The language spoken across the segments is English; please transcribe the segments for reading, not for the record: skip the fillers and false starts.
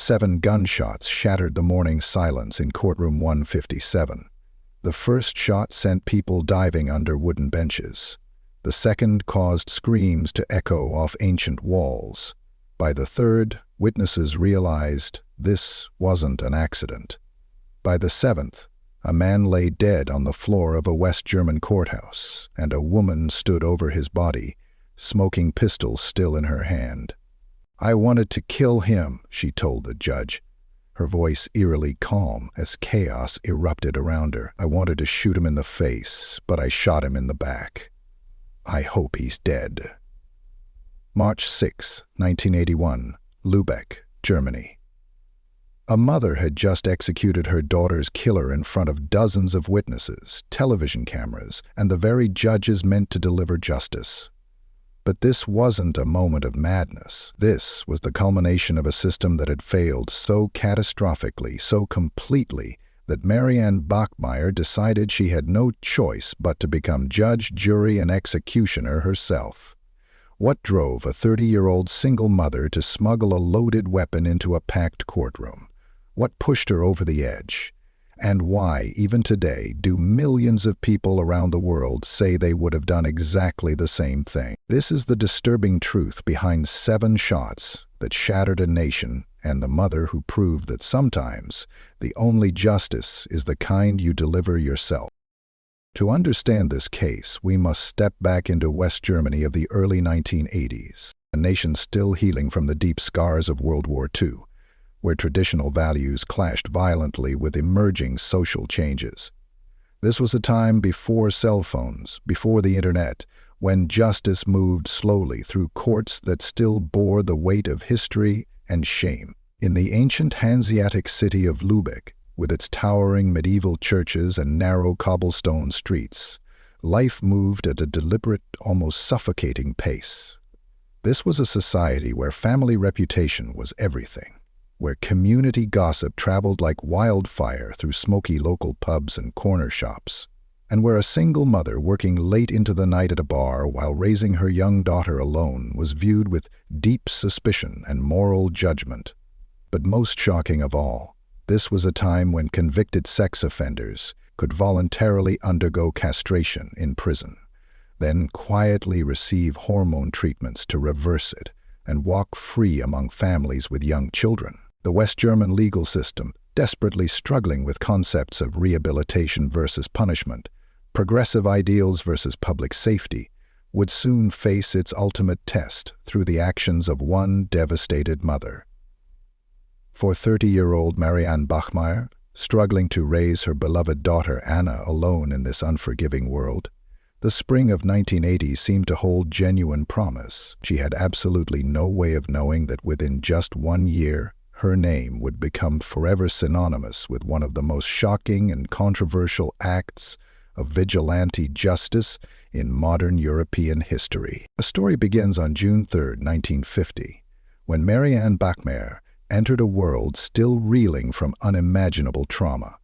7 gunshots shattered the morning silence in courtroom 157. The first shot sent people diving under wooden benches. The second caused screams to echo off ancient walls. By the third, witnesses realized this wasn't an accident. By the 7th, a man lay dead on the floor of a West German courthouse, and a woman stood over his body, smoking pistols still in her hand. "I wanted to kill him," she told the judge, her voice eerily calm as chaos erupted around her. "I wanted to shoot him in the face, but I shot him in the back. I hope he's dead." March 6, 1981, Lübeck, Germany. A mother had just executed her daughter's killer in front of dozens of witnesses, television cameras, and the very judges meant to deliver justice. But this wasn't a moment of madness. This was the culmination of a system that had failed so catastrophically, so completely, that Marianne Bachmeier decided she had no choice but to become judge, jury, and executioner herself. What drove a 30-year-old single mother to smuggle a loaded weapon into a packed courtroom? What pushed her over the edge? And why, even today, do millions of people around the world say they would have done exactly the same thing? This is the disturbing truth behind 7 shots that shattered a nation, and the mother who proved that sometimes the only justice is the kind you deliver yourself. To understand this case, we must step back into West Germany of the early 1980s, a nation still healing from the deep scars of World War II, where traditional values clashed violently with emerging social changes. This was a time before cell phones, before the internet, when justice moved slowly through courts that still bore the weight of history and shame. In the ancient Hanseatic city of Lübeck, with its towering medieval churches and narrow cobblestone streets, life moved at a deliberate, almost suffocating pace. This was a society where family reputation was everything, where community gossip traveled like wildfire through smoky local pubs and corner shops, and where a single mother working late into the night at a bar while raising her young daughter alone was viewed with deep suspicion and moral judgment. But most shocking of all, this was a time when convicted sex offenders could voluntarily undergo castration in prison, then quietly receive hormone treatments to reverse it, and walk free among families with young children. The West German legal system, desperately struggling with concepts of rehabilitation versus punishment, progressive ideals versus public safety, would soon face its ultimate test through the actions of one devastated mother. For 30-year-old Marianne Bachmeier, struggling to raise her beloved daughter Anna alone in this unforgiving world, the spring of 1980 seemed to hold genuine promise. She had absolutely no way of knowing that within just 1 year, her name would become forever synonymous with one of the most shocking and controversial acts of vigilante justice in modern European history. The story begins on June 3, 1950, when Marianne Bachmeier entered a world still reeling from unimaginable trauma.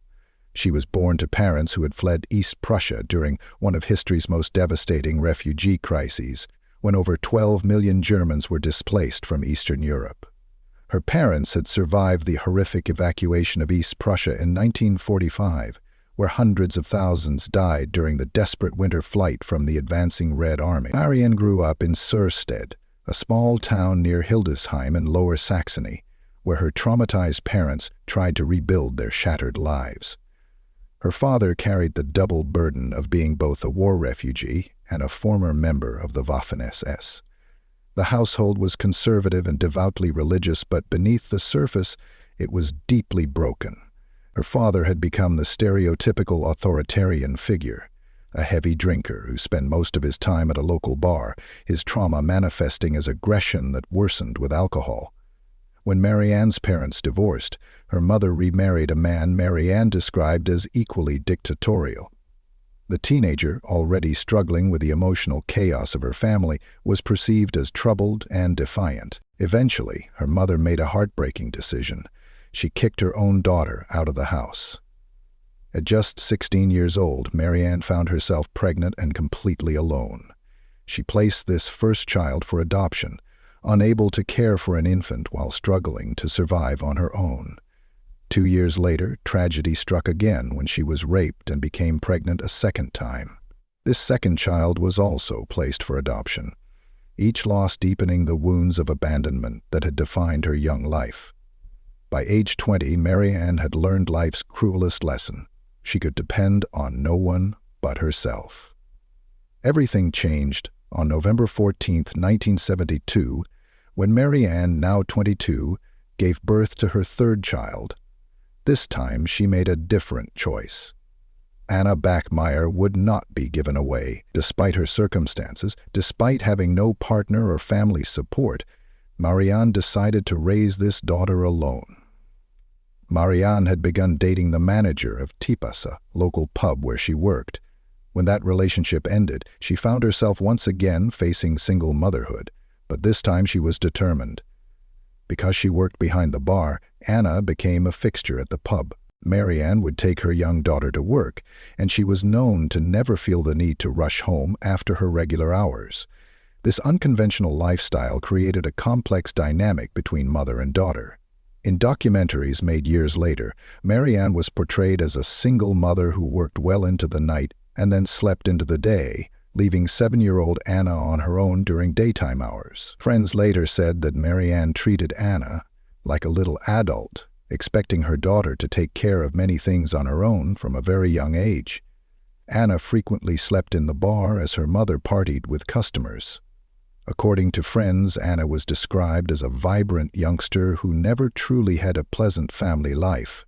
She was born to parents who had fled East Prussia during one of history's most devastating refugee crises, when over 12 million Germans were displaced from Eastern Europe. Her parents had survived the horrific evacuation of East Prussia in 1945, where hundreds of thousands died during the desperate winter flight from the advancing Red Army. Marianne grew up in Sørstedt, a small town near Hildesheim in Lower Saxony, where her traumatized parents tried to rebuild their shattered lives. Her father carried the double burden of being both a war refugee and a former member of the Waffen-SS. The household was conservative and devoutly religious, but beneath the surface, it was deeply broken. Her father had become the stereotypical authoritarian figure, a heavy drinker who spent most of his time at a local bar, his trauma manifesting as aggression that worsened with alcohol. When Marianne's parents divorced, her mother remarried a man Marianne described as equally dictatorial. The teenager, already struggling with the emotional chaos of her family, was perceived as troubled and defiant. Eventually, her mother made a heartbreaking decision. She kicked her own daughter out of the house. At just 16 years old, Marianne found herself pregnant and completely alone. She placed this first child for adoption, unable to care for an infant while struggling to survive on her own. 2 years later, tragedy struck again when she was raped and became pregnant a second time. This second child was also placed for adoption, each loss deepening the wounds of abandonment that had defined her young life. By age 20, Marianne had learned life's cruelest lesson. She could depend on no one but herself. Everything changed on November 14, 1972, when Marianne, now 22, gave birth to her third child. This time she made a different choice. Anna Bachmeier would not be given away, despite her circumstances. Despite having no partner or family support, Marianne decided to raise this daughter alone. Marianne had begun dating the manager of Tipas, a local pub where she worked. When that relationship ended, she found herself once again facing single motherhood, but this time she was determined. Because she worked behind the bar, Anna became a fixture at the pub. Marianne would take her young daughter to work, and she was known to never feel the need to rush home after her regular hours. This unconventional lifestyle created a complex dynamic between mother and daughter. In documentaries made years later, Marianne was portrayed as a single mother who worked well into the night and then slept into the day, leaving 7-year-old Anna on her own during daytime hours. Friends later said that Marianne treated Anna like a little adult, expecting her daughter to take care of many things on her own from a very young age. Anna frequently slept in the bar as her mother partied with customers. According to friends, Anna was described as a vibrant youngster who never truly had a pleasant family life.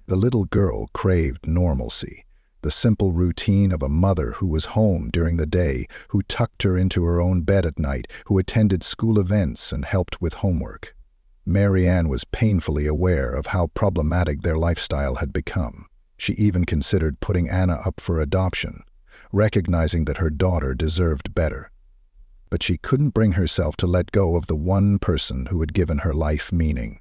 The little girl craved normalcy, the simple routine of a mother who was home during the day, who tucked her into her own bed at night, who attended school events and helped with homework. Marianne was painfully aware of how problematic their lifestyle had become. She even considered putting Anna up for adoption, recognizing that her daughter deserved better. But she couldn't bring herself to let go of the one person who had given her life meaning,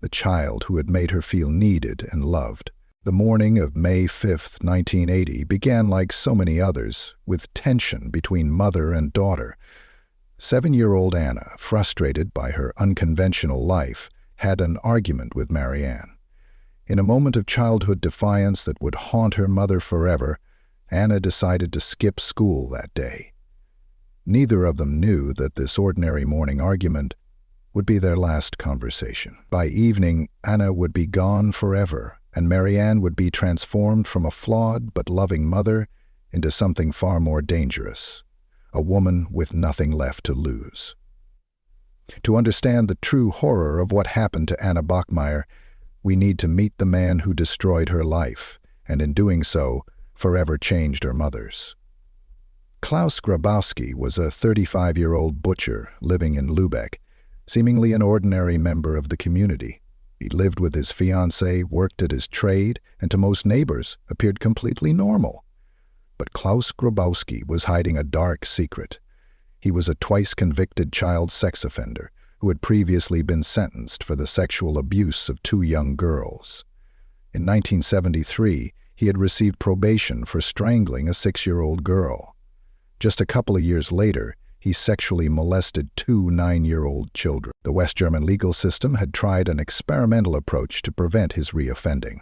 the child who had made her feel needed and loved. The morning of May 5, 1980 began like so many others, with tension between mother and daughter. 7-year-old Anna, frustrated by her unconventional life, had an argument with Marianne. In a moment of childhood defiance that would haunt her mother forever, Anna decided to skip school that day. Neither of them knew that this ordinary morning argument would be their last conversation. By evening, Anna would be gone forever, and Marianne would be transformed from a flawed but loving mother into something far more dangerous, a woman with nothing left to lose. To understand the true horror of what happened to Anna Bachmeier, we need to meet the man who destroyed her life, and in doing so, forever changed her mother's. Klaus Grabowski was a 35-year-old butcher living in Lübeck, seemingly an ordinary member of the community. He lived with his fiancée, worked at his trade, and to most neighbors appeared completely normal. But Klaus Grabowski was hiding a dark secret. He was a twice-convicted child sex offender who had previously been sentenced for the sexual abuse of 2 young girls. In 1973, he had received probation for strangling a 6-year-old girl. Just a couple of years later, he sexually molested 2 9-year-old children. The West German legal system had tried an experimental approach to prevent his reoffending.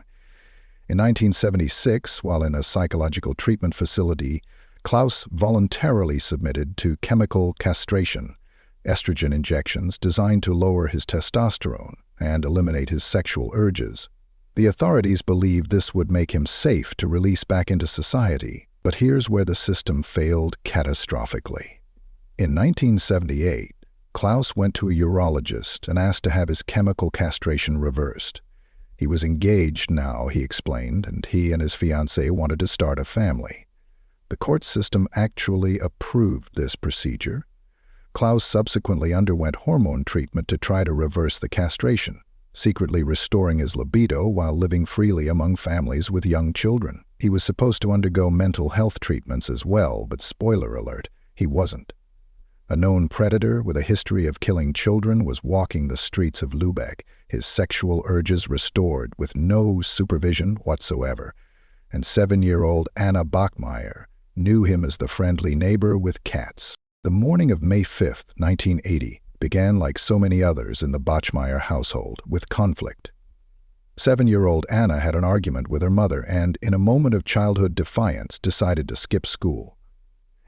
In 1976, while in a psychological treatment facility, Klaus voluntarily submitted to chemical castration, estrogen injections designed to lower his testosterone and eliminate his sexual urges. The authorities believed this would make him safe to release back into society, but here's where the system failed catastrophically. In 1978, Klaus went to a urologist and asked to have his chemical castration reversed. He was engaged now, he explained, and he and his fiancée wanted to start a family. The court system actually approved this procedure. Klaus subsequently underwent hormone treatment to try to reverse the castration, secretly restoring his libido while living freely among families with young children. He was supposed to undergo mental health treatments as well, but spoiler alert, he wasn't. A known predator with a history of killing children was walking the streets of Lübeck, his sexual urges restored with no supervision whatsoever, and 7-year-old Anna Bachmeier knew him as the friendly neighbor with cats. The morning of May 5, 1980, began like so many others in the Bachmeier household, with conflict. 7-year-old Anna had an argument with her mother and, in a moment of childhood defiance, decided to skip school.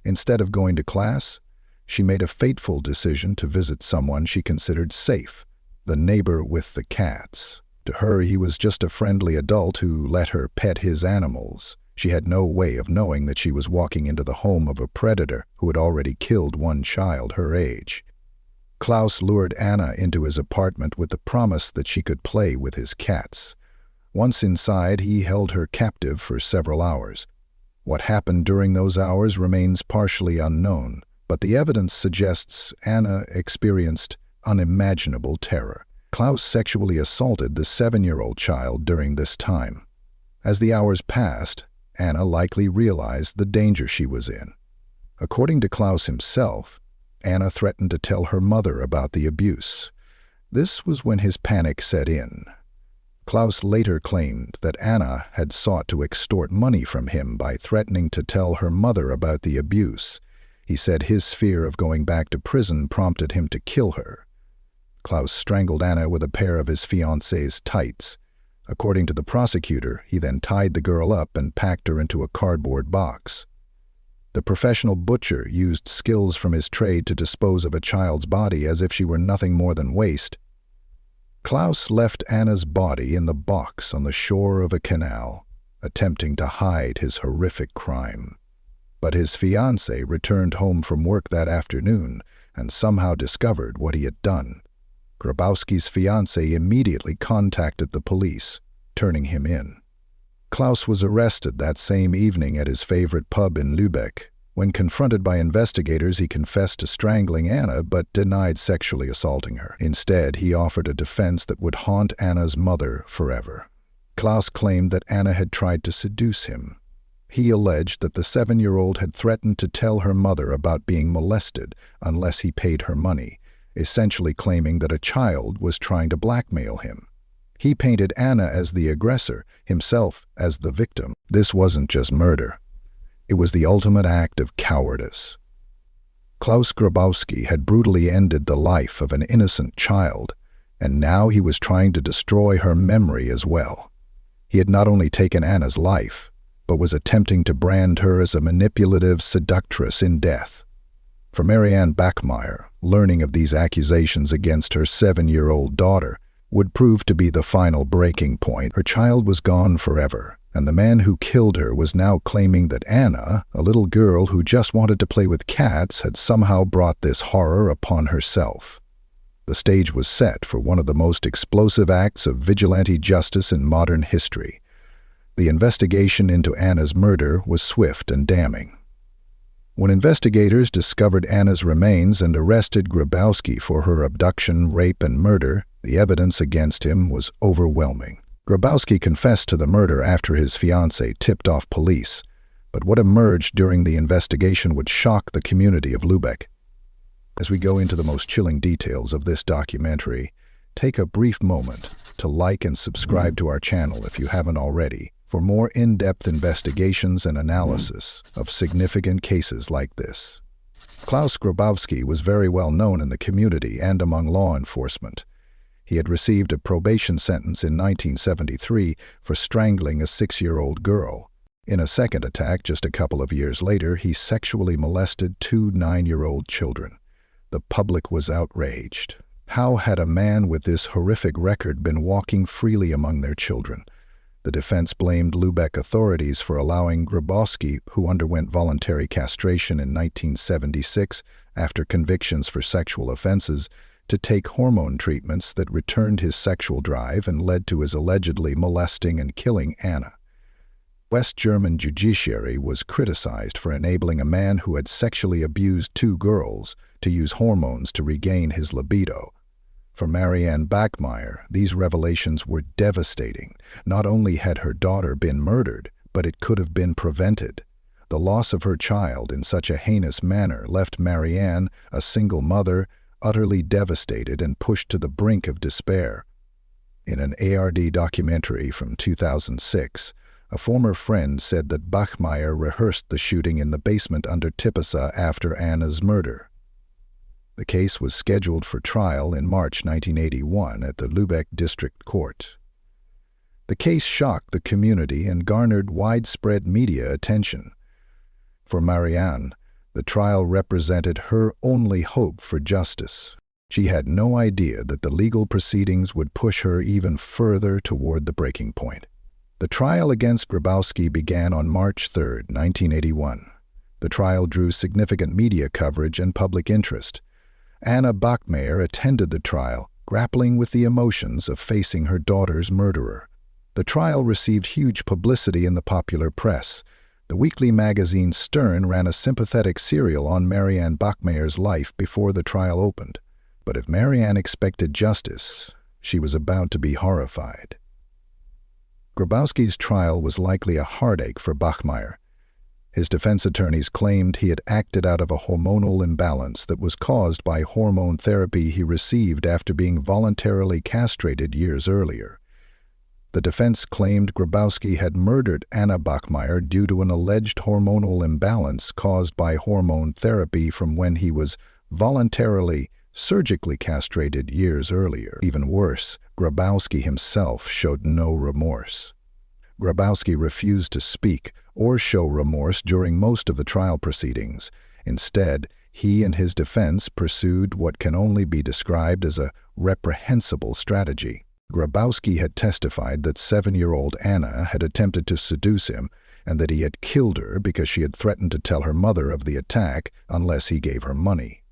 Instead of going to class, she made a fateful decision to visit someone she considered safe, the neighbor with the cats. To her, he was just a friendly adult who let her pet his animals. She had no way of knowing that she was walking into the home of a predator who had already killed one child her age. Klaus lured Anna into his apartment with the promise that she could play with his cats. Once inside, he held her captive for several hours. What happened during those hours remains partially unknown, but the evidence suggests Anna experienced unimaginable terror. Klaus sexually assaulted the 7-year-old child during this time. As the hours passed, Anna likely realized the danger she was in. According to Klaus himself, Anna threatened to tell her mother about the abuse. This was when his panic set in. Klaus later claimed that Anna had sought to extort money from him by threatening to tell her mother about the abuse. He said his fear of going back to prison prompted him to kill her. Klaus strangled Anna with a pair of his fiancée's tights. According to the prosecutor, he then tied the girl up and packed her into a cardboard box. The professional butcher used skills from his trade to dispose of a child's body as if she were nothing more than waste. Klaus left Anna's body in the box on the shore of a canal, attempting to hide his horrific crime. But his fiancée returned home from work that afternoon and somehow discovered what he had done. Grabowski's fiancée immediately contacted the police, turning him in. Klaus was arrested that same evening at his favorite pub in Lübeck. When confronted by investigators, he confessed to strangling Anna but denied sexually assaulting her. Instead, he offered a defense that would haunt Anna's mother forever. Klaus claimed that Anna had tried to seduce him. He alleged that the 7-year-old had threatened to tell her mother about being molested unless he paid her money, essentially claiming that a child was trying to blackmail him. He painted Anna as the aggressor, himself as the victim. This wasn't just murder. It was the ultimate act of cowardice. Klaus Grabowski had brutally ended the life of an innocent child, and now he was trying to destroy her memory as well. He had not only taken Anna's life, but was attempting to brand her as a manipulative seductress in death. For Marianne Bachmeier, learning of these accusations against her 7-year-old daughter would prove to be the final breaking point. Her child was gone forever, and the man who killed her was now claiming that Anna, a little girl who just wanted to play with cats, had somehow brought this horror upon herself. The stage was set for one of the most explosive acts of vigilante justice in modern history. The investigation into Anna's murder was swift and damning. When investigators discovered Anna's remains and arrested Grabowski for her abduction, rape, and murder, the evidence against him was overwhelming. Grabowski confessed to the murder after his fiancée tipped off police, but what emerged during the investigation would shock the community of Lübeck. As we go into the most chilling details of this documentary, take a brief moment to like and subscribe to our channel if you haven't already, for more in-depth investigations and analysis of significant cases like this. Klaus Grabowski was very well known in the community and among law enforcement. He had received a probation sentence in 1973 for strangling a 6-year-old girl. In a second attack just a couple of years later, he sexually molested 2 9-year-old children. The public was outraged. How had a man with this horrific record been walking freely among their children? The defense blamed Lübeck authorities for allowing Grabowski, who underwent voluntary castration in 1976 after convictions for sexual offenses, to take hormone treatments that returned his sexual drive and led to his allegedly molesting and killing Anna. West German judiciary was criticized for enabling a man who had sexually abused 2 girls to use hormones to regain his libido. For Marianne Bachmeier, these revelations were devastating. Not only had her daughter been murdered, but it could have been prevented. The loss of her child in such a heinous manner left Marianne, a single mother, utterly devastated and pushed to the brink of despair. In an ARD documentary from 2006, a former friend said that Bachmeier rehearsed the shooting in the basement under Tipasa after Anna's murder. The case was scheduled for trial in March 1981 at the Lübeck District Court. The case shocked the community and garnered widespread media attention. For Marianne, the trial represented her only hope for justice. She had no idea that the legal proceedings would push her even further toward the breaking point. The trial against Grabowski began on March 3, 1981. The trial drew significant media coverage and public interest. Anna Bachmeier attended the trial, grappling with the emotions of facing her daughter's murderer. The trial received huge publicity in the popular press. The weekly magazine Stern ran a sympathetic serial on Marianne Bachmeier's life before the trial opened. But if Marianne expected justice, she was about to be horrified. Grabowski's trial was likely a heartache for Bachmeier. His defense attorneys claimed he had acted out of a hormonal imbalance that was caused by hormone therapy he received after being voluntarily castrated years earlier. The defense claimed Grabowski had murdered Anna Bachmeier due to an alleged hormonal imbalance caused by hormone therapy from when he was voluntarily surgically castrated years earlier. Even worse, Grabowski himself showed no remorse. Grabowski refused to speak or show remorse during most of the trial proceedings. Instead, he and his defense pursued what can only be described as a reprehensible strategy. Grabowski had testified that 7-year-old Anna had attempted to seduce him and that he had killed her because she had threatened to tell her mother of the attack unless he gave her money.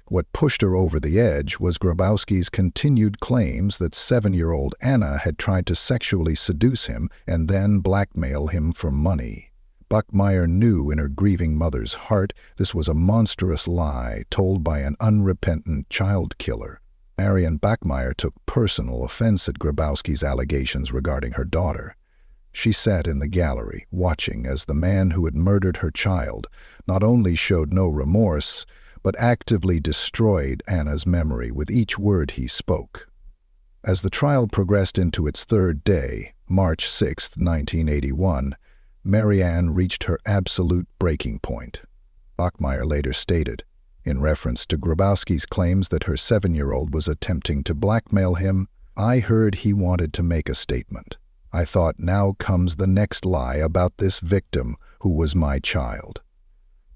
What pushed her over the edge was Grabowski's continued claims that 7-year-old Anna had tried to sexually seduce him and then blackmail him for money. Bachmeier knew in her grieving mother's heart this was a monstrous lie told by an unrepentant child killer. Marianne Bachmeier took personal offense at Grabowski's allegations regarding her daughter. She sat in the gallery, watching as the man who had murdered her child not only showed no remorse, but actively destroyed Anna's memory with each word he spoke. As the trial progressed into its third day, March 6, 1981, Marianne reached her absolute breaking point. Bachmeier later stated, in reference to Grabowski's claims that her 7-year-old was attempting to blackmail him, "I heard he wanted to make a statement. I thought, now comes the next lie about this victim who was my child."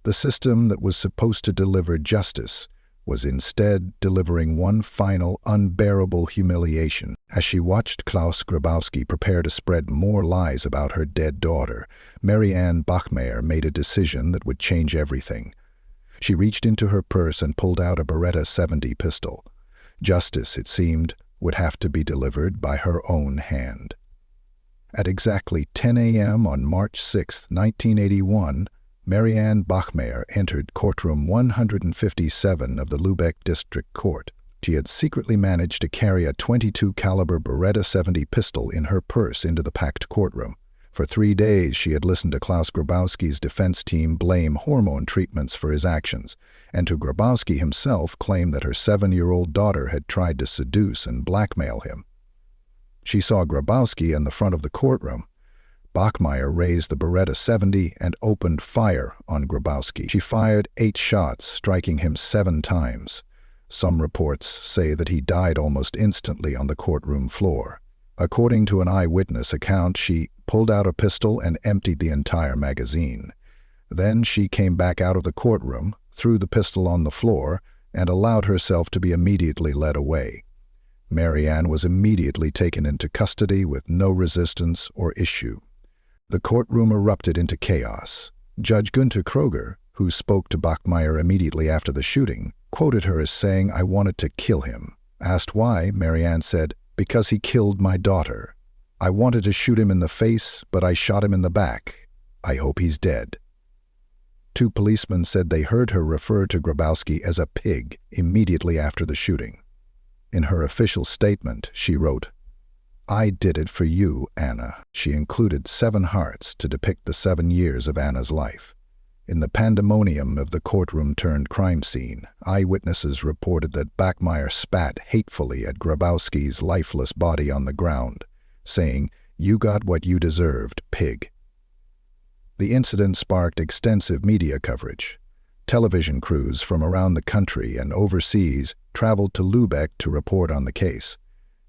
The system that was supposed to deliver justice was instead delivering one final unbearable humiliation. As she watched Klaus Grabowski prepare to spread more lies about her dead daughter, Marianne Bachmeier made a decision that would change everything. She reached into her purse and pulled out a Beretta 70 pistol. Justice, it seemed, would have to be delivered by her own hand. At exactly 10 a.m. on March 6, 1981, Marianne Bachmeier entered courtroom 157 of the Lübeck District Court. She had secretly managed to carry a .22 caliber Beretta 70 pistol in her purse into the packed courtroom. For 3 days she had listened to Klaus Grabowski's defense team blame hormone treatments for his actions, and to Grabowski himself claim that her 7-year-old daughter had tried to seduce and blackmail him. She saw Grabowski in the front of the courtroom. Bachmeier raised the Beretta 70 and opened fire on Grabowski. She fired 8 shots, striking him 7 times. Some reports say that he died almost instantly on the courtroom floor. According to an eyewitness account, she pulled out a pistol and emptied the entire magazine. Then she came back out of the courtroom, threw the pistol on the floor, and allowed herself to be immediately led away. Marianne was immediately taken into custody with no resistance or issue. The courtroom erupted into chaos. Judge Günther Kroger, who spoke to Bachmeier immediately after the shooting, quoted her as saying, "I wanted to kill him." Asked why, Marianne said, "Because he killed my daughter. I wanted to shoot him in the face, but I shot him in the back. I hope he's dead." 2 policemen said they heard her refer to Grabowski as a pig immediately after the shooting. In her official statement, she wrote, "I did it for you, Anna." She included 7 hearts to depict the 7 years of Anna's life. In the pandemonium of the courtroom-turned-crime scene, eyewitnesses reported that Bachmeier spat hatefully at Grabowski's lifeless body on the ground, saying, "You got what you deserved, pig." The incident sparked extensive media coverage. Television crews from around the country and overseas traveled to Lübeck to report on the case.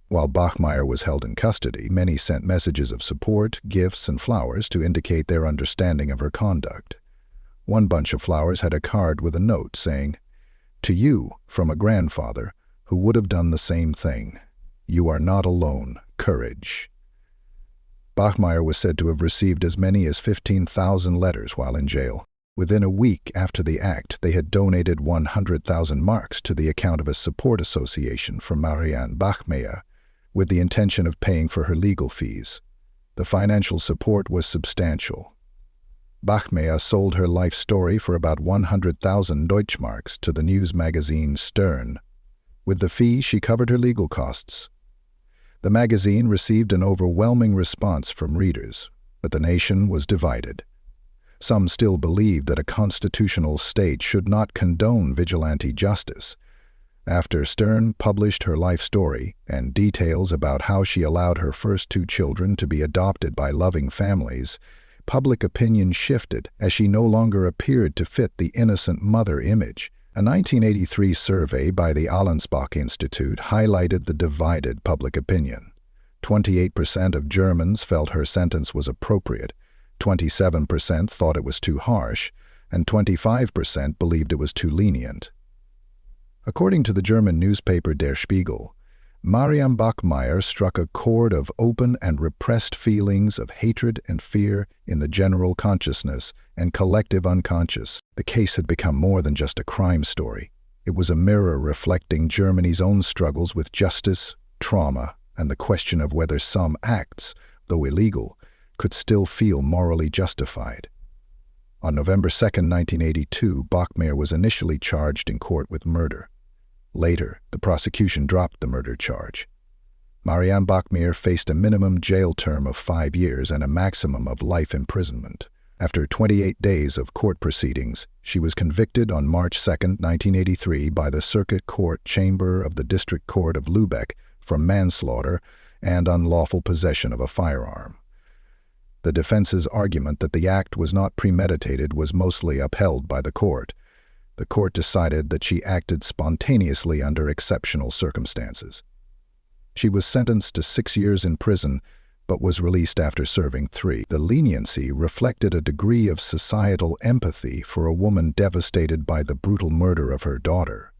While Bachmeier was held in custody, many sent messages of support, gifts, and flowers to indicate their understanding of her conduct. One bunch of flowers had a card with a note saying, "To you, from a grandfather who would have done the same thing. You are not alone. Courage." Bachmeier was said to have received as many as 15,000 letters while in jail. Within a week after the act, they had donated 100,000 marks to the account of a support association for Marianne Bachmeier, with the intention of paying for her legal fees. The financial support was substantial. Bachmeier sold her life story for about 100,000 Deutschmarks to the news magazine Stern. With the fee, she covered her legal costs. The magazine received an overwhelming response from readers, but the nation was divided. Some still believed that a constitutional state should not condone vigilante justice. After Stern published her life story and details about how she allowed her first 2 children to be adopted by loving families, public opinion shifted as she no longer appeared to fit the innocent mother image. A 1983 survey by the Allensbach Institute highlighted the divided public opinion. 28% of Germans felt her sentence was appropriate, 27% thought it was too harsh, and 25% believed it was too lenient. According to the German newspaper Der Spiegel, Marianne Bachmeier struck a chord of open and repressed feelings of hatred and fear in the general consciousness and collective unconscious. The case had become more than just a crime story. It was a mirror reflecting Germany's own struggles with justice, trauma, and the question of whether some acts, though illegal, could still feel morally justified. On November 2, 1982, Bachmeier was initially charged in court with murder. Later, the prosecution dropped the murder charge. Marianne Bachmeier faced a minimum jail term of 5 years and a maximum of life imprisonment. After 28 days of court proceedings, she was convicted on March 2, 1983 by the Circuit Court Chamber of the District Court of Lübeck for manslaughter and unlawful possession of a firearm. The defense's argument that the act was not premeditated was mostly upheld by the court. The court decided that she acted spontaneously under exceptional circumstances. She was sentenced to 6 years in prison, but was released after serving 3. The leniency reflected a degree of societal empathy for a woman devastated by the brutal murder of her daughter.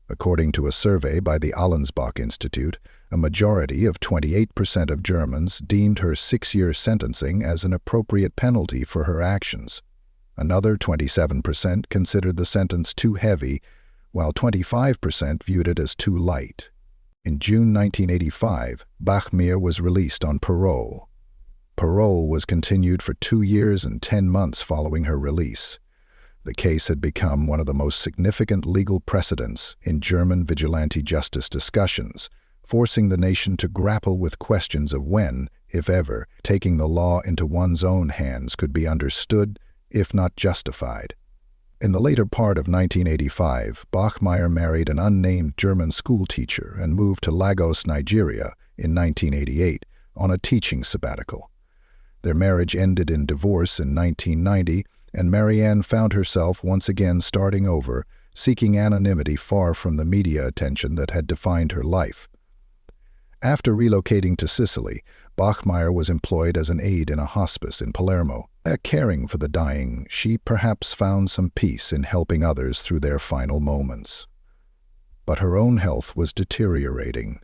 According to a survey by the Allensbach Institute, a majority of 28% of Germans deemed her 6-year sentencing as an appropriate penalty for her actions. Another 27% considered the sentence too heavy, while 25% viewed it as too light. In June 1985, Bachmeier was released on parole. Parole was continued for 2 years and 10 months following her release. The case had become one of the most significant legal precedents in German vigilante justice discussions, forcing the nation to grapple with questions of when, if ever, taking the law into one's own hands could be understood, if not justified. In the later part of 1985, Bachmeier married an unnamed German schoolteacher and moved to Lagos, Nigeria, in 1988 on a teaching sabbatical. Their marriage ended in divorce in 1990, and Marianne found herself once again starting over, seeking anonymity far from the media attention that had defined her life. After relocating to Sicily, Bachmeier was employed as an aide in a hospice in Palermo. Caring for the dying, she perhaps found some peace in helping others through their final moments. But her own health was deteriorating.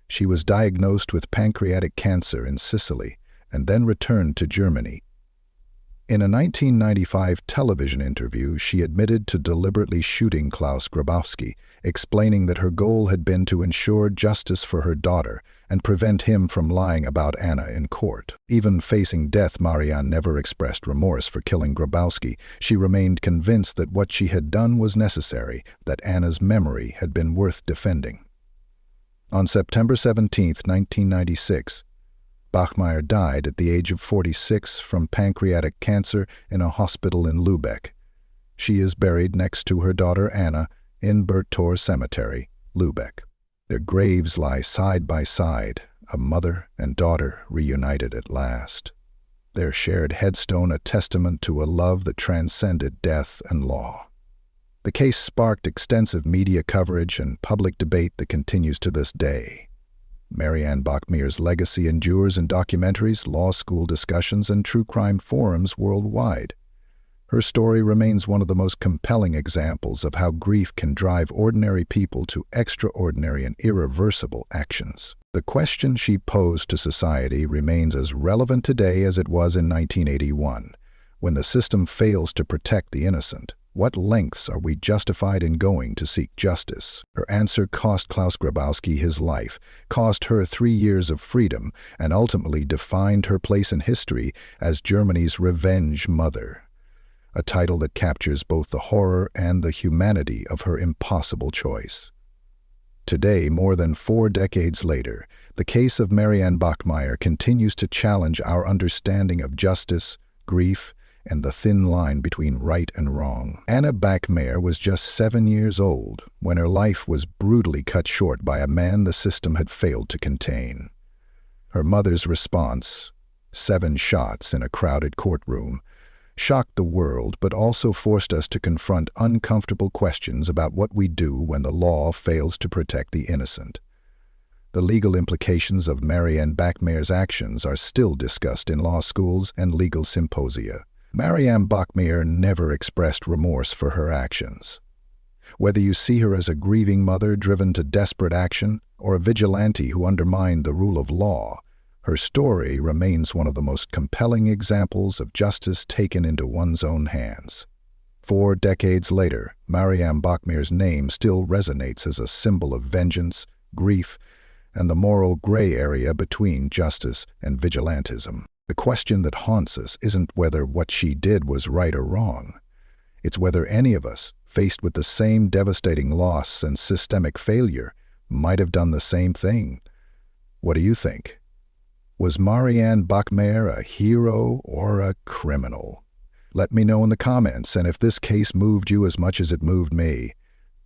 She was diagnosed with pancreatic cancer in Sicily and then returned to Germany. In a 1995 television interview, she admitted to deliberately shooting Klaus Grabowski, explaining that her goal had been to ensure justice for her daughter and prevent him from lying about Anna in court. Even facing death, Marianne never expressed remorse for killing Grabowski. She remained convinced that what she had done was necessary, that Anna's memory had been worth defending. On September 17, 1996, Bachmeier died at the age of 46 from pancreatic cancer in a hospital in Lübeck. She is buried next to her daughter Anna in Bergtor Cemetery, Lübeck. Their graves lie side by side, a mother and daughter reunited at last. Their shared headstone a testament to a love that transcended death and law. The case sparked extensive media coverage and public debate that continues to this day. Marianne Bachmeier's legacy endures in documentaries, law school discussions, and true crime forums worldwide. Her story remains one of the most compelling examples of how grief can drive ordinary people to extraordinary and irreversible actions. The question she posed to society remains as relevant today as it was in 1981, when the system fails to protect the innocent. What lengths are we justified in going to seek justice? Her answer cost Klaus Grabowski his life, cost her 3 years of freedom, and ultimately defined her place in history as Germany's revenge mother. A title that captures both the horror and the humanity of her impossible choice. Today, more than 4 decades later, the case of Marianne Bachmeier continues to challenge our understanding of justice, grief, and the thin line between right and wrong. Anna Bachmeier was just 7 years old when her life was brutally cut short by a man the system had failed to contain. Her mother's response, 7 shots in a crowded courtroom, shocked the world but also forced us to confront uncomfortable questions about what we do when the law fails to protect the innocent. The legal implications of Marianne Bachmeier's actions are still discussed in law schools and legal symposia. Marianne Bachmeier never expressed remorse for her actions. Whether you see her as a grieving mother driven to desperate action or a vigilante who undermined the rule of law, her story remains one of the most compelling examples of justice taken into one's own hands. 4 decades later, Marianne Bachmeier's name still resonates as a symbol of vengeance, grief, and the moral gray area between justice and vigilantism. The question that haunts us isn't whether what she did was right or wrong. It's whether any of us, faced with the same devastating loss and systemic failure, might have done the same thing. What do you think? Was Marianne Bachmeier a hero or a criminal? Let me know in the comments, and if this case moved you as much as it moved me,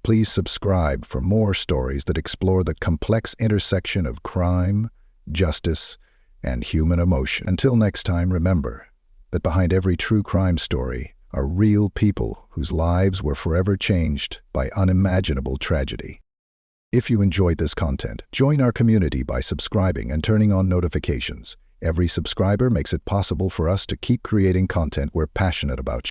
please subscribe for more stories that explore the complex intersection of crime, justice, and human emotion. Until next time, remember that behind every true crime story are real people whose lives were forever changed by unimaginable tragedy. If you enjoyed this content, join our community by subscribing and turning on notifications. Every subscriber makes it possible for us to keep creating content we're passionate about.